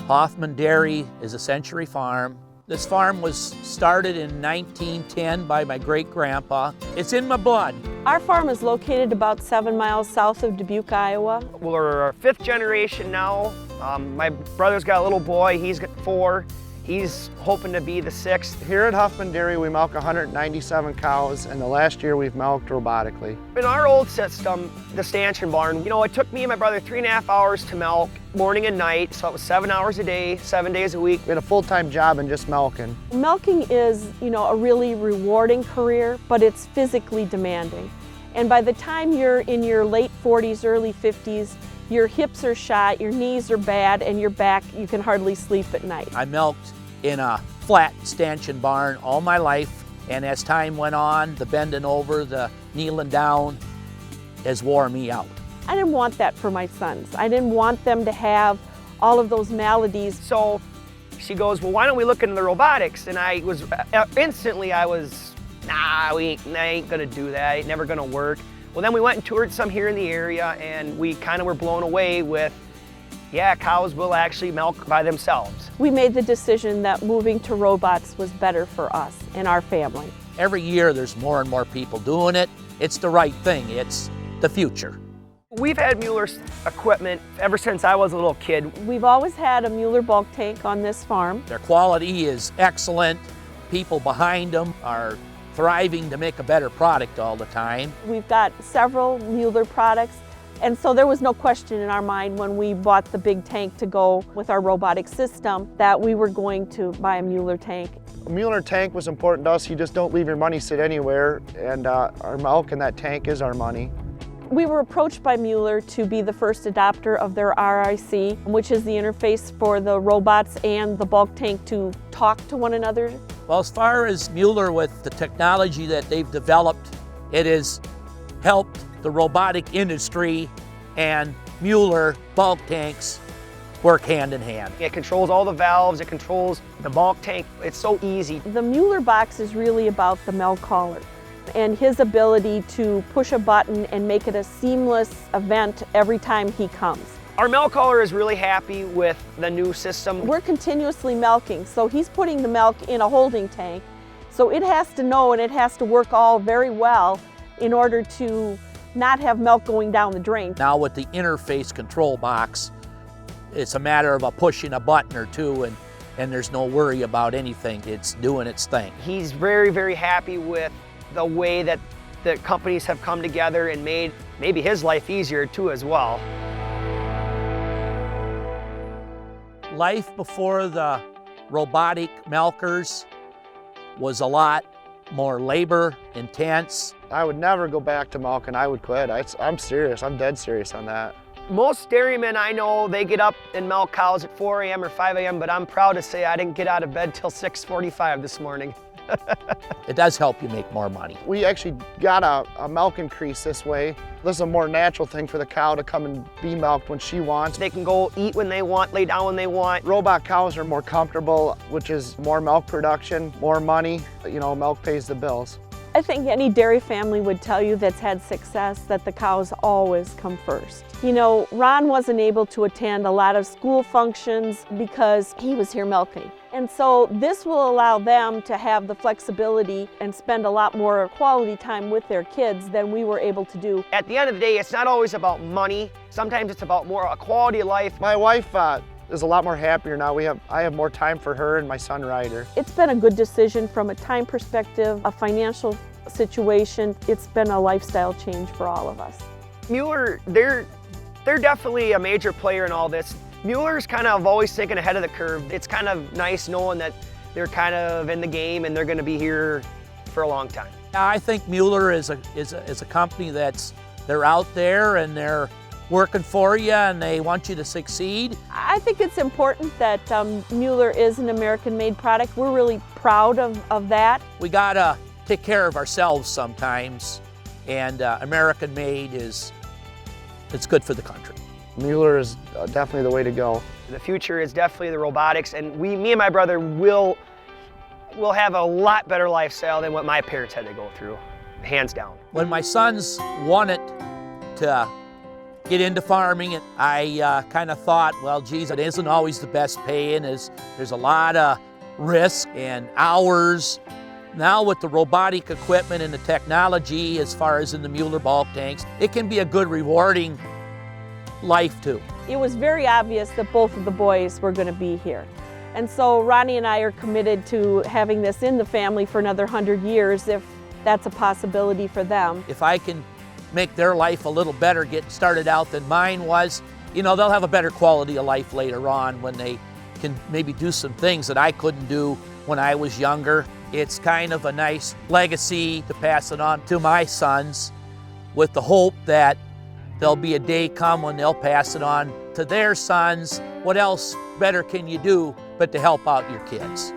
Hoffman Dairy is a century farm. This farm was started in 1910 by my great-grandpa. It's in my blood. Our farm is located about 7 miles south of Dubuque, Iowa. We're 5th generation now. My brother's got a little boy, he's got 4. He's hoping to be the 6th. Here at Hoffman Dairy, we milk 197 cows, and the last year we've milked robotically. In our old system, the stanchion barn, it took me and my brother 3.5 hours to milk, morning and night, so it was 7 hours a day, 7 days a week. We had a full-time job in just milking. Milking is, a really rewarding career, but it's physically demanding. And by the time you're in your late 40s, early 50s, your hips are shot, your knees are bad, and your back, you can hardly sleep at night. I milked in a flat stanchion barn all my life, and as time went on, the bending over, the kneeling down has wore me out. I didn't want that for my sons. I didn't want them to have all of those maladies. So she goes, well, why don't we look into the robotics? And I was, instantly I was, nah, I ain't gonna do that, it's never gonna work. Well, then we went and toured some here in the area, and we kind of were blown away with, yeah, cows will actually milk by themselves. We made the decision that moving to robots was better for us and our family. Every year there's more and more people doing it. It's the right thing. It's the future. We've had Mueller's equipment ever since I was a little kid. We've always had a Mueller bulk tank on this farm. Their quality is excellent. People behind them are thriving to make a better product all the time. We've got several Mueller products, and so there was no question in our mind when we bought the big tank to go with our robotic system that we were going to buy a Mueller tank. A Mueller tank was important to us. You just don't leave your money sit anywhere, and our milk in that tank is our money. We were approached by Mueller to be the first adopter of their RIC, which is the interface for the robots and the bulk tank to talk to one another. Well, as far as Mueller, with the technology that they've developed, it has helped the robotic industry and Mueller bulk tanks work hand in hand. It controls all the valves, it controls the bulk tank. It's so easy. The Mueller box is really about the milk caller and his ability to push a button and make it a seamless event every time he comes. Our milk caller is really happy with the new system. We're continuously milking, so he's putting the milk in a holding tank. So it has to know and it has to work all very well in order to not have milk going down the drain. Now with the interface control box, it's a matter of pushing a button or two, and there's no worry about anything. It's doing its thing. He's very, very happy with the way that the companies have come together and made maybe his life easier too as well. Life before the robotic milkers was a lot more labor intense. I would never go back to milking. I would quit. I'm serious. I'm dead serious on that. Most dairymen I know, they get up and milk cows at 4 a.m. or 5 a.m., but I'm proud to say I didn't get out of bed till 6:45 this morning. It does help you make more money. We actually got a milk increase this way. This is a more natural thing for the cow to come and be milked when she wants. They can go eat when they want, lay down when they want. Robot cows are more comfortable, which is more milk production, more money. Milk pays the bills. I think any dairy family would tell you that's had success that the cows always come first. Ron wasn't able to attend a lot of school functions because he was here milking. And so this will allow them to have the flexibility and spend a lot more quality time with their kids than we were able to do. At the end of the day, it's not always about money. Sometimes it's about more a quality of life. My wife is a lot more happier now. I have more time for her and my son Ryder. It's been a good decision from a time perspective, a financial situation. It's been a lifestyle change for all of us. Mueller, they're definitely a major player in all this. Mueller's kind of always thinking ahead of the curve. It's kind of nice knowing that they're kind of in the game and they're going to be here for a long time. I think Mueller is a company they're out there and they're working for you and they want you to succeed. I think it's important that Mueller is an American-made product. We're really proud of that. We gotta take care of ourselves sometimes, and American-made it's good for the country. Mueller is definitely the way to go. The future is definitely the robotics, and me and my brother will have a lot better lifestyle than what my parents had to go through, hands down. When my sons wanted to get into farming, and I kind of thought, well, geez, it isn't always the best paying. There's a lot of risk and hours. Now with the robotic equipment and the technology, as far as in the Mueller bulk tanks, it can be a good, rewarding life too. It was very obvious that both of the boys were going to be here. And so Ronnie and I are committed to having this in the family for another 100 years if that's a possibility for them. If I can make their life a little better getting started out than mine was, you know, they'll have a better quality of life later on when they can maybe do some things that I couldn't do when I was younger. It's kind of a nice legacy to pass it on to my sons, with the hope that there'll be a day come when they'll pass it on to their sons. What else better can you do but to help out your kids?